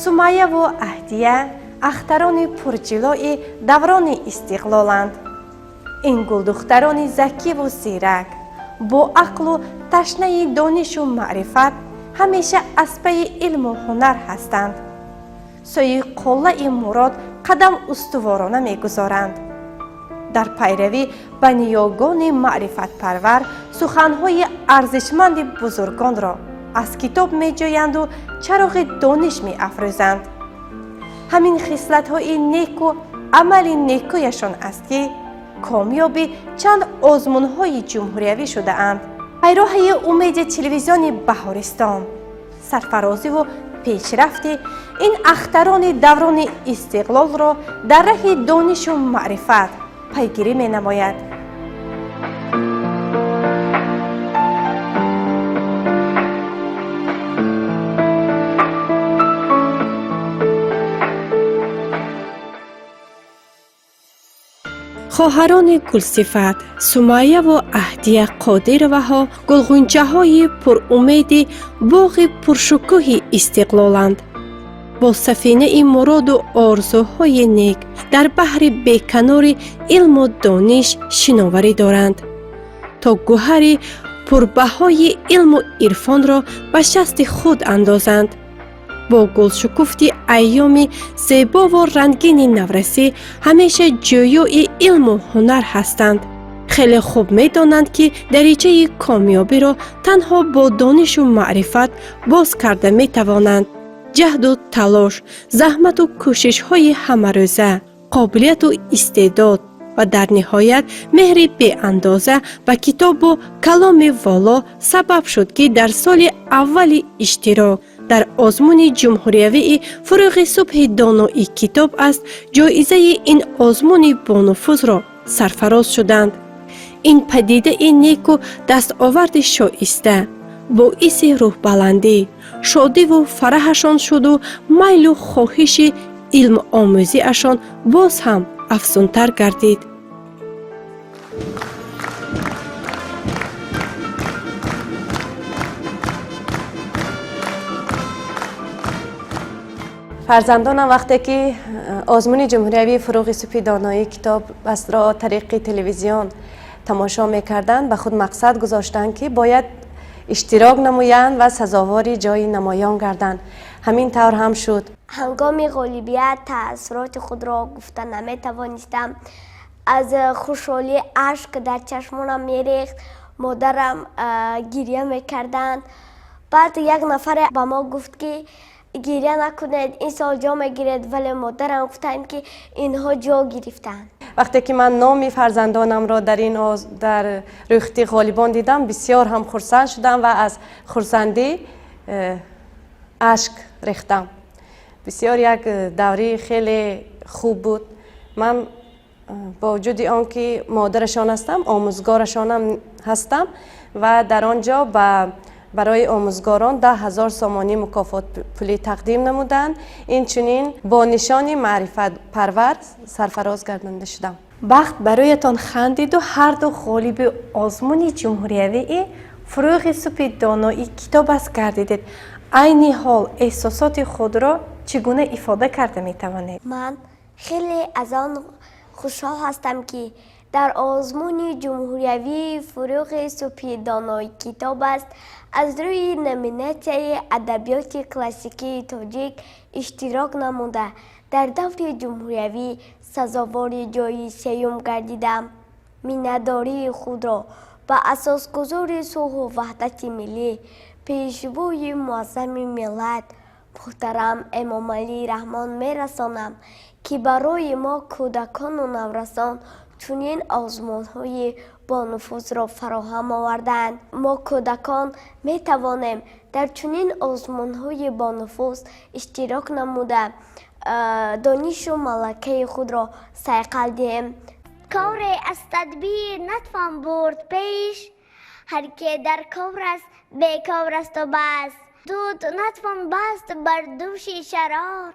سمیه و اهدیه اختران پرجلوی دوران استقلالند. این گل دختران ذکی و زیرک با عقل و تشنه دانش و معرفت همیشه از پی علم و هنر هستند. سوی قله مراد قدم استوارانه میگذارند. در پیروی به نیاگان معرفت پرور سخنهای ارزشمند بزرگان را از کتاب می جویند و چراغ دانش می افروزند. همین خصلت های نیک و عمل نیکویشان است که کامیابی چند آزمون های جمهوریوی شده اند. پیراه امید تلویزیون بهارستان سرفرازی و پیشرفت این اختران دوران استقلال را در راه دانش و معرفت پیگیری می نماید. خواهران گلصفت سمیه و اهدیه قادروها گلغنچه های پر امید باغ پرشکوه استقلالند. با سفینه مراد و آرزوهای نیک در بحر بیکنار علم و دانش شناوری دارند تا گوهر پربهای علم و عرفان را به شست خود اندازند. با گلشکفت ایام زیبا و رنگین نورسی همیشه جویای علم و هنر هستند. خیلی خوب می دانند که دریچه کامیابی را تنها با دانش و معرفت باز کرده می توانند. جهد و تلاش، زحمت و کوشش های همه روزه، قابلیت و استعداد و در نهایت مهر بی اندازه به کتاب و کلام والا سبب شد که در سال اول اشتراک در آزمون جمهوریوی فروغ صبح دانایی کتاب است جایزه این آزمون بانفوذ را سرفراز شدند. این پدیده نیک و دستاورد شایسته باعث روح بلندی، شادی و فرحشان شد و میل و خواهش علم آموزی اشان باز هم افزونتر گردید. فرزندانم وقتی که آزمون جمهوریوی فروغ صبح دانایی کتاب از را طریق تلویزیون تماشا میکردند به خود مقصد گذاشتند که باید اشتراک نمایند و سزاوار جای نمایان گردند. همین طور هم شد. هنگام غالبیت تأثیرات خود را گفتن نمیتوانستم. از خوشحالی اشک در چشمانم میریخت. مادرم گریه میکردند. بعد یک نفر به ما گفت که گریه نکنید، این سال جا میگیرید، ولی مادرم گفتند که اینها جا گرفتند. وقتی که من نام فرزندانم را در ریخت غالبان دیدم بسیار هم خرسند شدم و از خرسندی اشک ریختم. بسیار یک دوره خیلی خوب بود. من با وجود آنکه مادرشان هستم آموزگارشانم هستم و در آنجا برای آموزگاران 10,000 سامانی مکافات پولی تقدیم نمودند. این چنین با نشانی معرفت پرور سرفراز گردانده شدم. بخت برایتان خندید و هر دو غالب آزمون جمهوریوی فروغ صبح دانایی کتاب است گردیدید. عین حال احساسات خود را چگونه افاده کرده می توانید؟ من خیلی از آن خوشحال هستم که در آزمون جمهوریوی فروغ صبح دانایی کتاب است از روی نومیناسیای ادبیات کلاسیکی تاجیک اشتراک نموده در دور جمهوری سزاوار جای سیوم گردیدم. مینداری خود را به اساسگذار صلح و وحدت ملی پیشروی معظم ملت محترم امام علی رحمان میرسانم که برای ما کودکان و نورسان چنین آزمون‌های با نفوذ را فراهم آوردند. ما کودکان می توانیم در چنین آزمون‌های با نفوذ اشتراک نموده دانش و ملکه خود را صیقل دهیم. کار از تدبیر نتوان برد پیش، هر که در کار است بیکار است و بس. دود نتوان بست بر دوش شرار،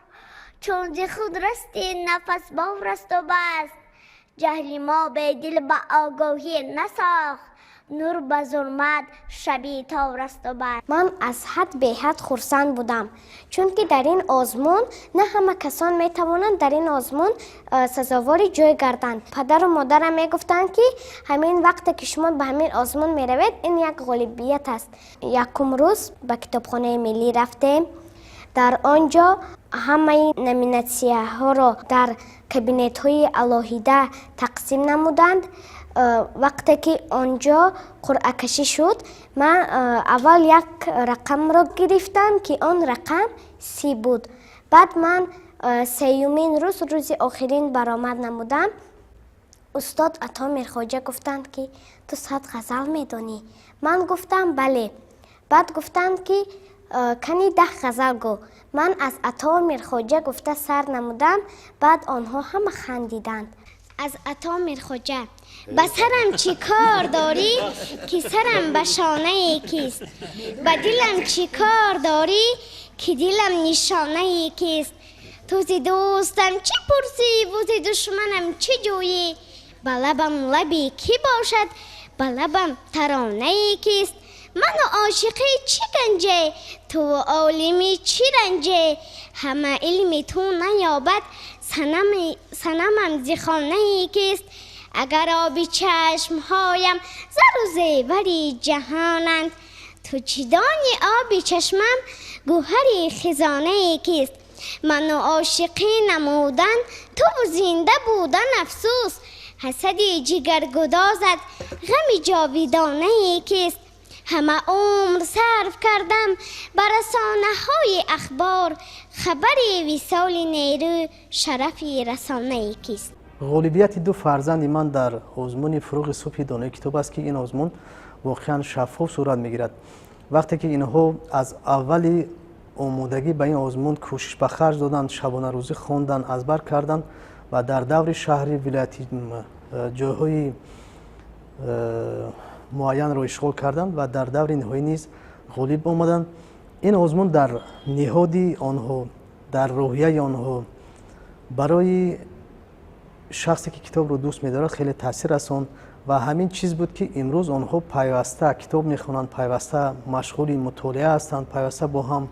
چون ز خود رستی نفس بار است و بس. جهل ما به دل به آگاهی نساخت، نور به ظلمت شبی تار است و بس. من از حد به حد خرسند بودم، چون که در این آزمون نه همه کسان می توانند در این آزمون سزاوار جای گردند. پدر و مادرم می گفتند که همین وقت که شما به همین آزمون می روید این یک غالبیت است. یکم روز به کتابخانه ملی رفتیم. در آنجا همه نومیناسیه ها را در کابینت های علاهیده تقسیم نمودند. وقتی که آنجا قرعه کشی شد، من اول یک رقم را گرفتم که آن رقم 30 بود. بعد من سیومین روز آخرین برآمد نمودم. استاد عطا میرخواجه گفتند که تو 100 غزل میدانی؟ من گفتم بله. بعد گفتند که کنی 10 غزل گو. من از عطا میرخواجه گفته سر نمودم. بعد آنها همه خندیدند. از عطا میرخواجه: به سرم چی کار داری که سرم به شانه کیست؟ به دلم چی کار داری که دلم نشانه کیست؟ تو ز دوستم چی پرسی و ز دشمنم چی جویی؟ به لبم لبی کی باشد به لبم ترانه کیست؟ من و عاشقی چی گنجه تو و عالمی چی رنجه؟ همه علم تو نیابد صنمم ز خانه کیست؟ اگر آبی چشمهایم زر و زیوری جهانند، تو چی دانی آبی چشمم گوهری خزانه کیست؟ من و عاشقی نمودن تو و زنده بودن افسوس، حسدی جگر گدازد غم جاویدانه کیست؟ همه عمر صرف کردم بر رسانه های اخبار، خبری وصال نیرو شرفی رسانه کیست؟ غالبیت دو فرزند من در آزمون فروغ صبح دانای کتاب است که این آزمون واقعا شفاف صورت میگیرد. وقتی که اینها از اولی آمادگی به این آزمون کوشش به خرج دادند، شبانه روزی خواندند، ازبر کردند و در دور شهری ولایتی جاهای معین را اشغال کردند و در دور نهایی نیز غالب آمدند. این آزمون در نهادی آنها، در روحیه آنها برای شخصی که کتاب رو دوست می‌دارد خیلی تاثیر رساند و همین چیز بود که امروز آنها پیوسته کتاب می‌خوانند، پیوسته مشغول مطالعه هستند، پیوسته با هم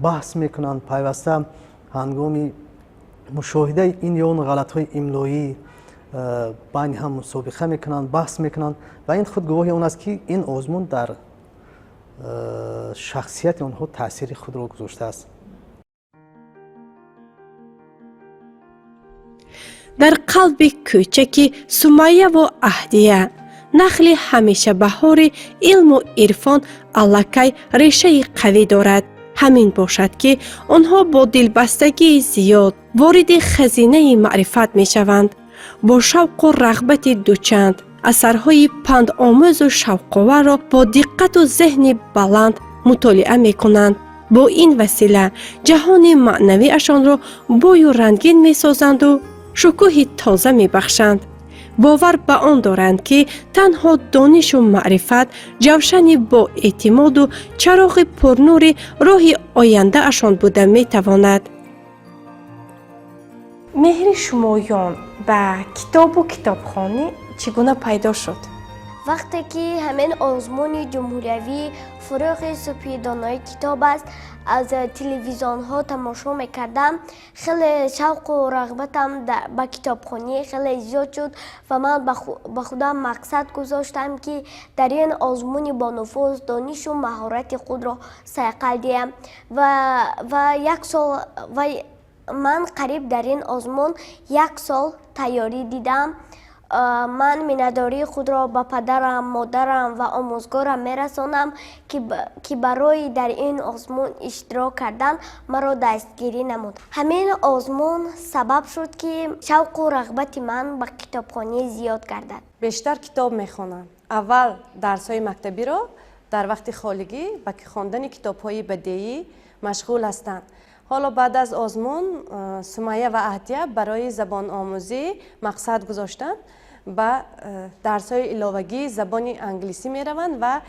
بحث می‌کنند، پیوسته هنگام مشاهده این یا اون غلط‌های املایی بین هم مسابقه می‌کنند، بحث می‌کنند و این خود گواهی اون است که این آزمون در شخصیت آنها تاثیر خود را گذاشته است. در قلب کوچک سمیه و اهدیه، نخل همیشه بهار علم و عرفان الکی ریشه قوی دارد. همین باشد که آنها با دلبستگی زیاد وارد خزینه معرفت می شوند. با شوق و رغبت دوچند اثرهای پند آموز و شوق‌آور را با دقت و ذهن بلند مطالعه می کنند. با این وسیله جهان معنوی اشان را بوی و رنگین می سازند و شکوه تازه می بخشند. باور به آن دارند که تنها دانش و معرفت جوشن با اعتماد و چراغ پرنور راه آینده اشان بوده می تواند. مهر شمایان به کتاب و کتابخانه چگونه پیدا شد؟ وقتی که همین آزمون جمهوریوی فروغ سپیدانای کتاب است از تلویزیون ها تماشا میکردم، خیلی شوق و رغبتم به کتابخوانی خیلی زیاد شد و من به خودم مقصد گذاشتم که در این آزمون با نفوذ دانش و مهارت خود را صیقل دهم و یک سال من قریب در این آزمون 1 سال تیاری دیدم. من مینداری خود را به پدرم، مادرم و آموزگارم میرسانم که برای در این آزمون اشتراک کردن مرا دستگیری نمود. همین آزمون سبب شد که شوق و رغبت من به کتابخوانی زیاد گردد. بیشتر کتاب میخوانم. اول درس‌های مکتبی را در وقت خالگی به خواندن کتاب‌های بدیعی مشغول هستند. حالا بعد از آزمون سمیه و اهدیه برای زبان آموزی مقصد گذاشتند. به درس‌های علاوگی زبان انگلیسی می روند و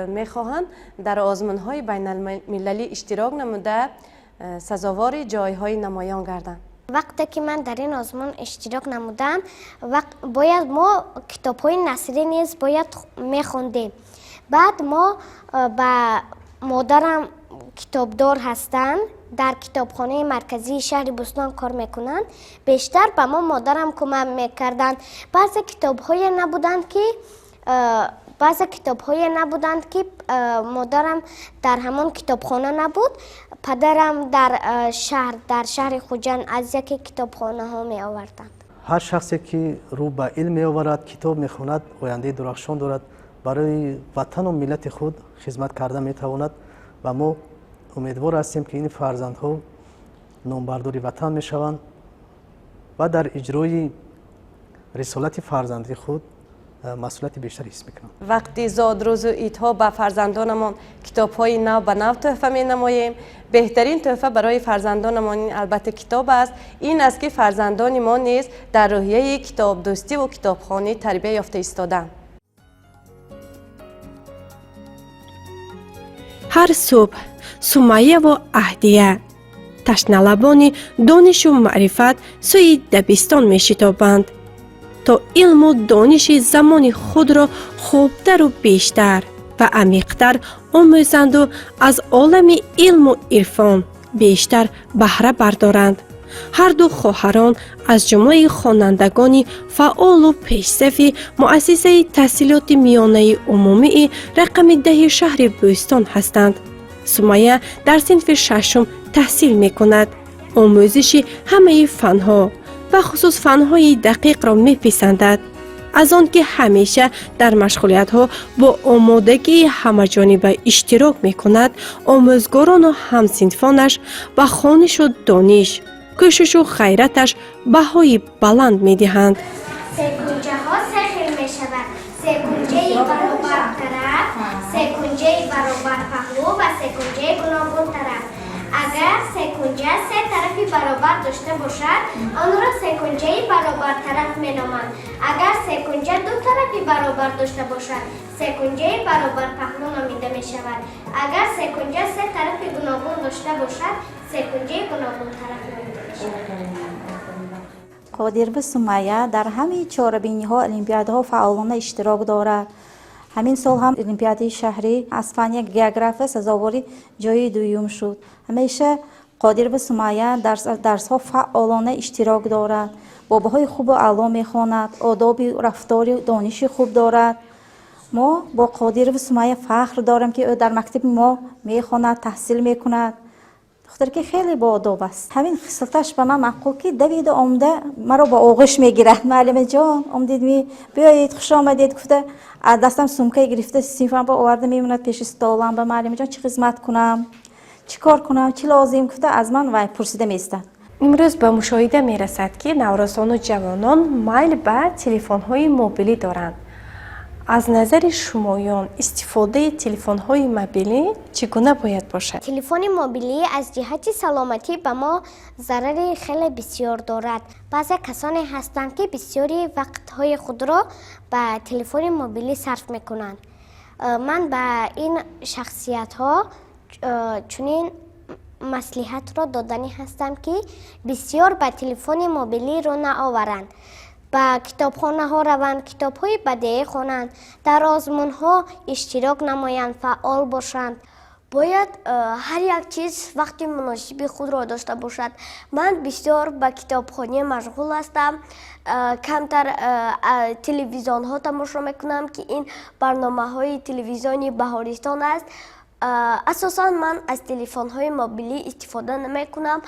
میخواهند در آزمون‌های بین المللی اشتراک نموده سزاوار جایهای نمایان گردند. وقتی که من در این آزمون اشتراک نمودم باید ما کتاب‌های نثری نیز باید میخوندیم. بعد ما با مادرم کتابدار هستند، در کتابخانه مرکزی شهر بوستان کار میکنند. بیشتر به ما مادرم کمک میکردند. بعضی کتاب‌های نبودند که مادرم در همان کتابخانه نبود. پدرم در شهر خوجند از یکی کتابخانه ها می آوردند. هر شخصی که رو به علم می آورد، کتاب می خواند، آینده درخشان دارد، برای وطن و ملت خود خدمت کرده می تواند و ما امیدوار هستیم که این فرزندها نامبردار وطن می شوند و در اجرای رسالت فرزندی خود مسئولیت بیشتر حس میکنند. وقتی زاد روز و عیدها به فرزندانمان کتاب‌های نو به نو تحفه می نماییم، بهترین تحفه برای فرزندانمان البته کتاب است. این است که فرزندان ما نیز در روحیه کتاب دوستی و کتابخوانی تربیت یافته ایستادند. هر صبح سمیه و اهدیه تشنه‌لبان دانش و معرفت سوی دبستان می شتابند تا علم و دانش زمان خود را خوبتر و بیشتر و عمیقتر آموزند و از عالم علم و عرفان بیشتر بهره بردارند. هر دو خواهران از جمله خوانندگان فعال و پیشرفت مؤسسه تحصیلات میانه عمومی رقم 10 شهر بوستان هستند. سمیه در صنف 6 تحصیل می کند. آموزش همه فنها و خصوص فنهای دقیق را می پسندد. از آن که همیشه در مشغولیت ها با آمادگی همه‌جانبه اشتراک می کند، آموزگاران و همصنفانش به خوانش و دانش، کوشش و خیرتش بهای بلند می دهند. سکنجه ها سخیر می شود. سکنجه برابر طرف، سکنجه برابر پهلو و سکنجه گوناگون طرف. اگر سکنجه 3 طرفی برابر داشته باشد، آن را سکنجه برابر طرف می نامند. اگر سکنجه 2 طرفی برابر داشته باشد، سکنجه برابر پهلو نامیده می شود. اگر سکنجه 3 طرفی گوناگون داشته باشد، سکنجه گوناگون طرف نامیده می شود. قادربه سمیه در همه چهاربینی‌ها المپیادها فعالانه اشتراک دارد. همین سال هم المپیاد شهری از فن گیوگرافی سزاوار جای دوم شد. همیشه قادربه سمیه درس‌ها فعالانه اشتراک دارد. باباهای خوب و اعلی می‌خواند، آداب رفتار و دانش خوب دارد. ما با قادربه سمیه فخر داریم که او در مکتب ما می‌خواند، تحصیل می‌کند. دختر که خیلی با آداب است. همین خصلتش به من معقول که دوید آمده مرا با آغوش میگیرد. معلم جان آمدید بیایید خوش آمدید. گفته دستم سمکه گرفته سیفم با آورده میموند پیش استالم. به معلم جان چی خدمت کنم، چی کار کنم، چی لازم؟ گفته از من وای پرسیده میستد. امروز به مشاهده میرسد که نوروزان و جوانان میل به تلفن‌های موبیلی دارند. از نظر شمایان استفاده تلفن‌های موبیلی چگونه باید باشد؟ تلفن موبیلی از جهت سلامتی به ما ضرر خیلی بسیار دارد. بعضی کسانی هستند که بسیاری وقتهای خود را به تلفن موبیلی صرف میکنند. من به این شخصیت ها چنین مصلحت را دادنی هستم که بسیار به تلفن موبیلی رو نآورند. به کتابخانه ها روند، کتاب های بدیعی خوانند، در آزمون ها اشتراک نمایند، فعال باشند. باید هر یک چیز وقتی مناسب خود را داشته باشد. من بسیار به کتابخانه مشغول هستم، کمتر تلویزیون ها تماشا میکنم که این برنامه های تلویزیونی بهارستان است. اساسا من از تلفن های موبیلی استفاده نمی کنم.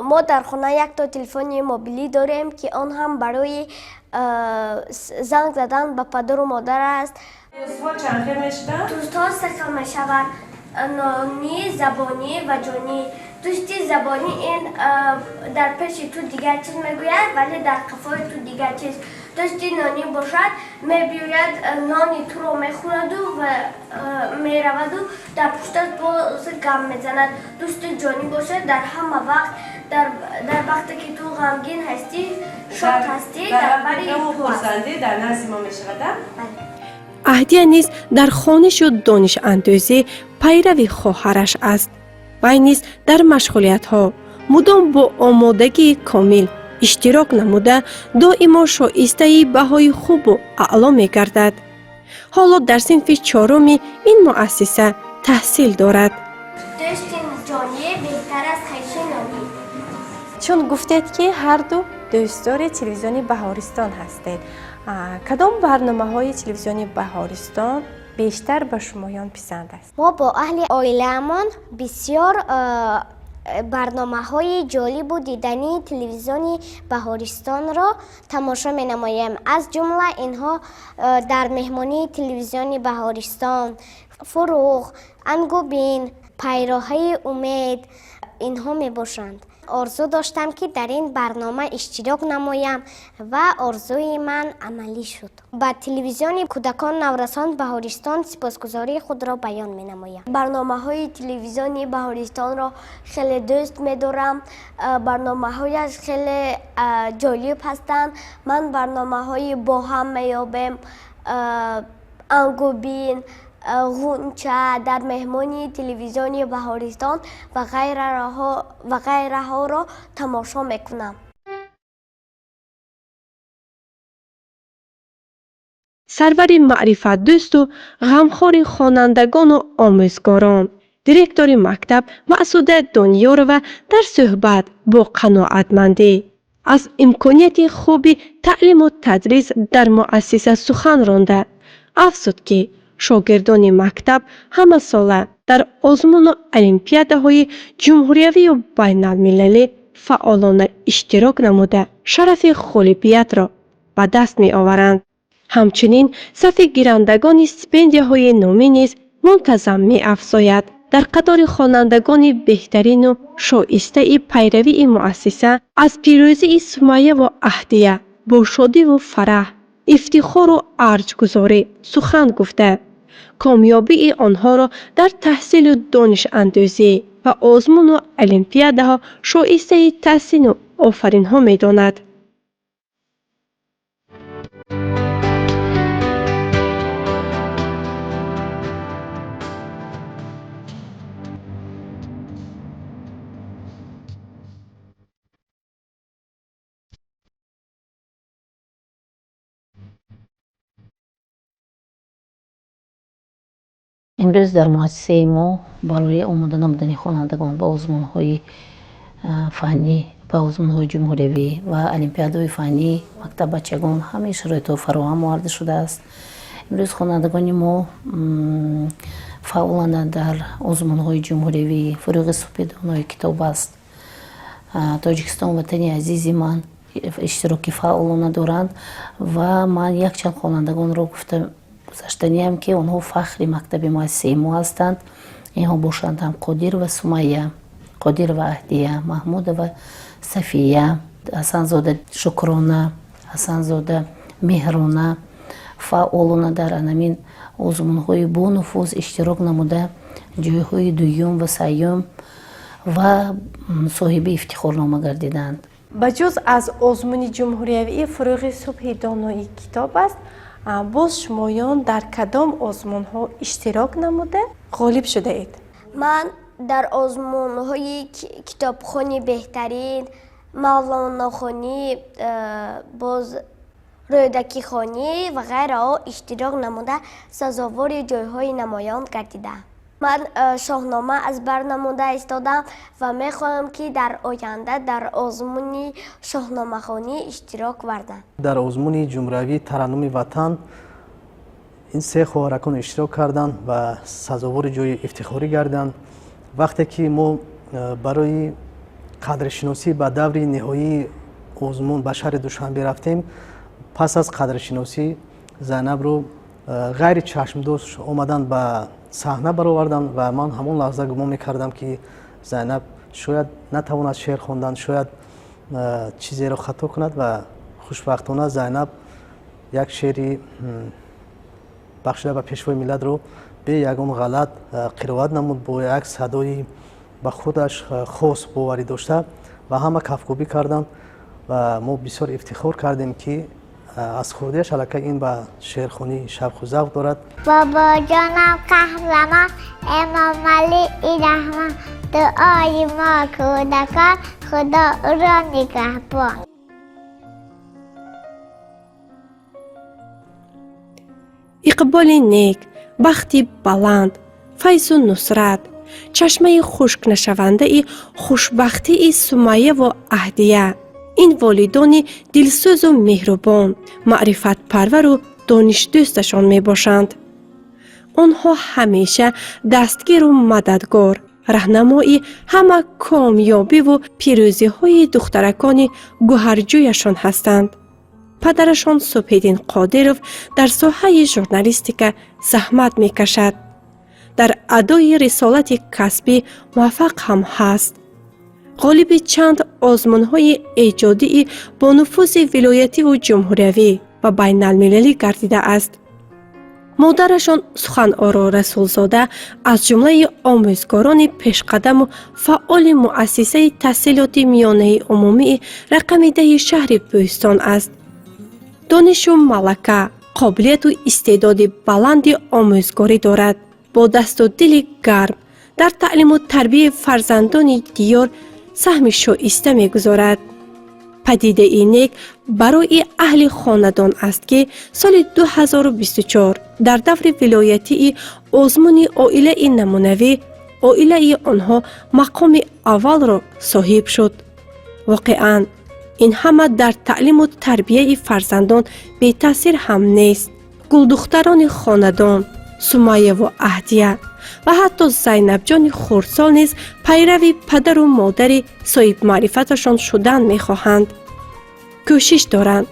ما در خانه یک تا تلفن موبیلی داریم که آن هم برای زنگ زدن به پدر و مادر است. دوست‌ها چند خیلی میشدن؟ دوست‌ها سه می شوند، نانی، زبانی و جانی. دوستی زبانی این در پیش تو دیگر چیز میگوید ولی در قفای تو دیگر چیز. دوستی نانی باشد میبیاید نانی تو رو میخورد و میرود و در پشتت باز گم میزند. دوستی جانی باشد در همه وقت، در وقتی که تو غمگین هستی، شاد هستی، در بری تو هستی. در نزد ما میشود. اهدیه نیز در خوانش و دانش اندازی پیروی خواهرش است. وی نیز در مشغولیت ها مدام با آمادگی کامل اشتراک نموده دائما شایسته بهای خوب و اعلا می گردد. حالا در صنف چهارم این مؤسسه تحصیل دارد. دوستی جانی بهتر از خویش نانی. چون گفتید که هر دو دوستدار تلویزیونی بهارستان هستید، کدام برنامه های تلویزیونی بهارستان بیشتر به شمایان پسند است؟ ما با اهل عائله‌مان بسیار برنامه های جالب و دیدنی تلویزیونی بهارستان را تماشا می نماییم. از جمله اینها در مهمانی تلویزیونی بهارستان، فروغ، انگوبین، پیراهای امید اینها می باشند. آرزو داشتم که در این برنامه اشتراک نمایم و آرزوی من عملی شد. با تلویزیون کودکان نورسان بهارستان سپاسگزاری خود را بیان می نمایم. برنامه های تلویزیونی بهارستان را خیلی دوست می دارم. برنامه هایش خیلی جالب هستند. من برنامه های با هم می یابیم، انگوبین، غنچه، در مهمانی تلویزیونی بهارستان و غیره ها را تماشا میکنم. سرور معرفت دوست و غمخوار خوانندگان و آموزگاران، دیرکتور مکتب مسعوده دانیارова در صحبت با قناعتمندی از امکانیت خوبی تعلیم و تدریس در مؤسسه سخن رانده افزود که شاگردان مکتب همه ساله در آزمون و المپیادهای جمهوریوی و بین المللی فعالانه اشتراک نموده شرف غالبیت را به دست می آورند. همچنین صف گیرندگان استیپندیاهای نامی نیز منتظم می افزاید. در قطار خوانندگان بهترین و شایسته پیروی این مؤسسه از پیروزی سمیه و اهدیه با شادی و فرح، افتخار و ارجگذاری سخن گفته کامیابی آنها را در تحصیل و دانش اندازی و آزمون و المپیادها شایسته تحسین و آفرین ها می داند. امروز در مؤسسه ما برای آماده نمودن خوانندگان به آزمون‌های فنی، به آزمون‌های جمهوریوی و المپیادهای فنی مکتب بچگان همه شرایط فراهم آورده شده است. امروز خوانندگان ما فعالند در آزمون‌های جمهوریوی. فروغ سپیدانای کتاب است. تاجیکستان وطنی عزیزی من اشتراکی فعالانه دارند و من یک چند خوانندگان را گفتم گذشتنیم که آنها فخر مکتب مؤسسه ما هستند. اینها باشند هم قادر و سمیه، قادر و اهدیه، محمود و صفیه، حسنزاده شکرانه، حسنزاده مهرانه فعالانه در انمین آزمون‌های با نفوذ اشتراک نموده جایهای دوم و سیوم و صاحب افتخارنامه گردیدند. بجز از آزمون جمهوریوی فروغ صبح دانایی کتاب است، باز شمایان در کدام آزمون ها اشتراک نموده غالب شده اید؟ من در آزمون های کتابخوانی بهترین، مولانا خوانی، باز رودکیخوانی و غیره اشتراک نموده سزاوار جایهای نمایان گردیدم. من شاهنامه از بر نموده ایستادم و میخواهم که در آینده در آزمون شاهنامه خوانی اشتراک وردم. در آزمون جمهوری ترنم وطن این سه خواهرکان اشتراک کردند و سزاوار جای افتخاری گردند. وقتی که ما برای قدرشناسی به دور نهایی آزمون به شهر دوشنبه رفتیم، پس از قدرشناسی زینب رو غیر چشمدوست آمدن به صحنه برآوردن و من همون لحظه گمان میکردم که زینب شاید نتواند شعر خواندن، شاید چیزی رو خطا کند و خوشبختانه زینب یک شعری بخشیده به پیشوای ملت رو به یگان غلط قرائت نمود با یک صدای به خودش خاص باوری داشته و همه کفگوبی کردند و ما بسیار افتخار کردیم که از خودش علاقه این به شعرخوانی شوق و ذوق دارد. بابا جانم قهرمان امام علی رحمان، دعای ما کودکان خدا او را نگهبان. اقبال نیک، بختی بلند، فیض و نصرت، چشمه خشک نشونده ای خوشبختی ای سمیه و اهدیه. این والدان دلسوز و مهربان، معرفت پرور و دانش دوستشان می باشند. آنها همیشه دستگیر و مددگار، راهنمای همه کامیابی و پیروزی های دخترکان گوهرجویشان هستند. پدرشان سپیدین قادروف در ساحه ژورنالیستیک زحمت می کشد. در ادای رسالت کسبی موفق هم هست. غالب چند آزمون‌های ایجادی با نفوذ ولایتی و جمهوری و بین المللی گردیده است. مادرشان سخنآرا رسولزاده از جمله آموزگاران پیشقدم و فعال مؤسسه تحصیلات میانه عمومی رقم 10 شهر بوستان است. دانش و ملکه، قابلیت و استعداد بلند آموزگاری دارد. با دست و دل گرم در تعلیم و تربیت فرزندان دیار سهم شایسته می‌گذارد. پدیده اینک برای اهل خاندان است که سال 2024 در دور ولایتی آزمون عائله نمونوی عائله آنها مقام اول را صاحب شد. واقعاً این همه در تعلیم و تربیت فرزندان بی تاثیر هم نیست. گلدختران خاندان سمیه و اهدیه و حتی زینب جان خردسال نیز پیروی پدر و مادر صاحب معرفتشان شدن می‌خواهند. کوشش دارند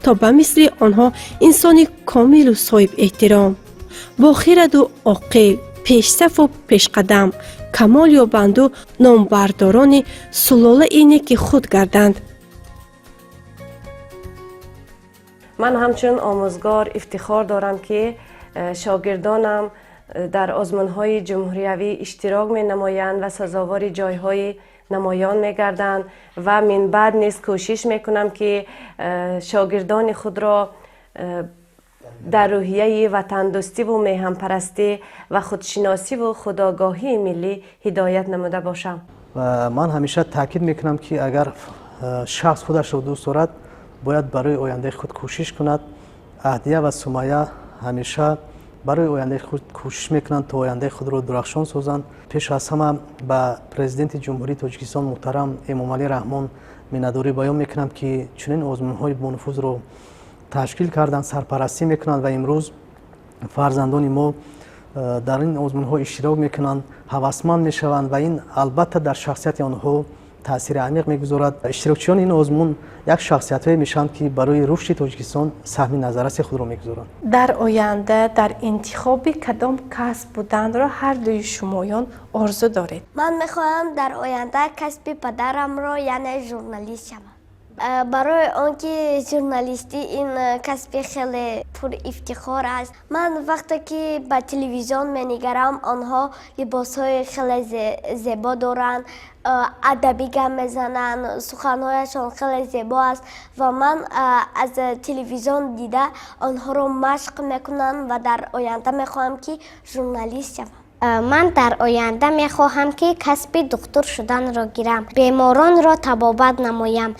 تا به مثل آنها انسان کامل و صاحب احترام، با خرد و عاقل، پیشصف و پیشقدم، کمال یابند و نامبرداران سلاله اینک خود گردند. من همچون آموزگار افتخار دارم که شاگردانم در آزمون‌های جمهوریوی اشتراک می‌نمایند و سزاوار جای‌های نمایان می‌گردند و من بعد نیز کوشش می‌کنم که شاگردان خود را در روحیه وطن دوستی و میهن پرستی و خودشناسی و خودآگاهی ملی هدایت نموده باشم. و من همیشه تاکید می‌کنم که اگر شخص خودش را دوست دارد باید برای آینده خود کوشش کند. اهدیه و سمیه همیشه برای آینده خود کوشش میکنند تا آینده خود را درخشان سازند. پیش از همه به پرزیدنت جمهوری تاجیکستان محترم امام علی رحمان میnnadori بیان میکنم که چنین آزمون‌های با نفوذ را تشکیل کردند، سرپرستی میکنند و امروز فرزندان ما در این آزمون‌ها اشتراک میکنند، هوسمند میشوند و این البته در شخصیت آنها تاثیر عمیق میگذارد. اشتراکچیان این آزمون یک شخصیت‌هایی میشن که برای رشد تاجیکستان سهم نظررس خود را میگذارند. در آینده در انتخاب کدام کسب بودن را هر دوی شمایان آرزو دارید؟ من میخواهم در آینده کسب پدرم را یعنی ژورنالیست شوم. برای آنکه ژورنالیستی این کسب خیلی پر افتخار است. من وقتی که به تلویزیون می‌نگرم آنها لباس‌های خیلی زیبا دارند، ادبی گپ میزنند، سخن‌هایشان خیلی زیبا است و من از تلویزیون دیده آنها را مشق میکنم و در آینده میخواهم که ژورنالیست شوم. من در آینده میخواهم که کسب دکتر شدن را گیرم، بیماران را طبابت نمایم.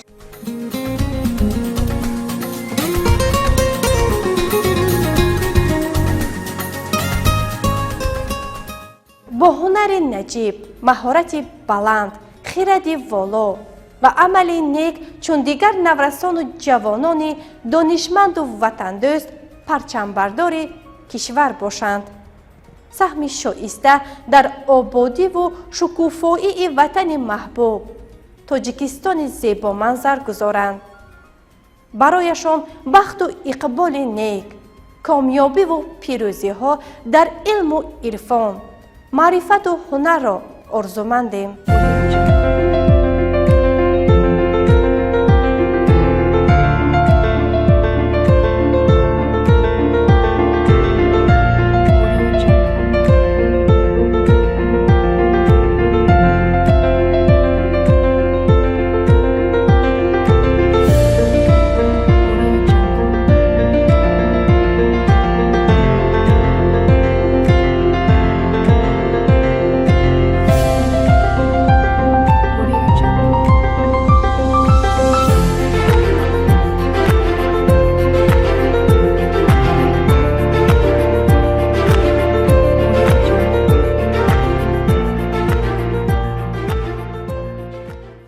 با هنر نجیب، مهارت بلند، خرد والا و عمل نیک چون دیگر نورسان و جوانان دانشمند و وطندوست پرچمبردار کشور باشند. سهم شایسته در آبادی و شکوفایی وطن محبوب تاجیکستان زیبا منظر گذارند. برایشان بخت و اقبال نیک، کامیابی و پیروزی ها در علم و عرفان، معرفت و هنر را آرزومندیم.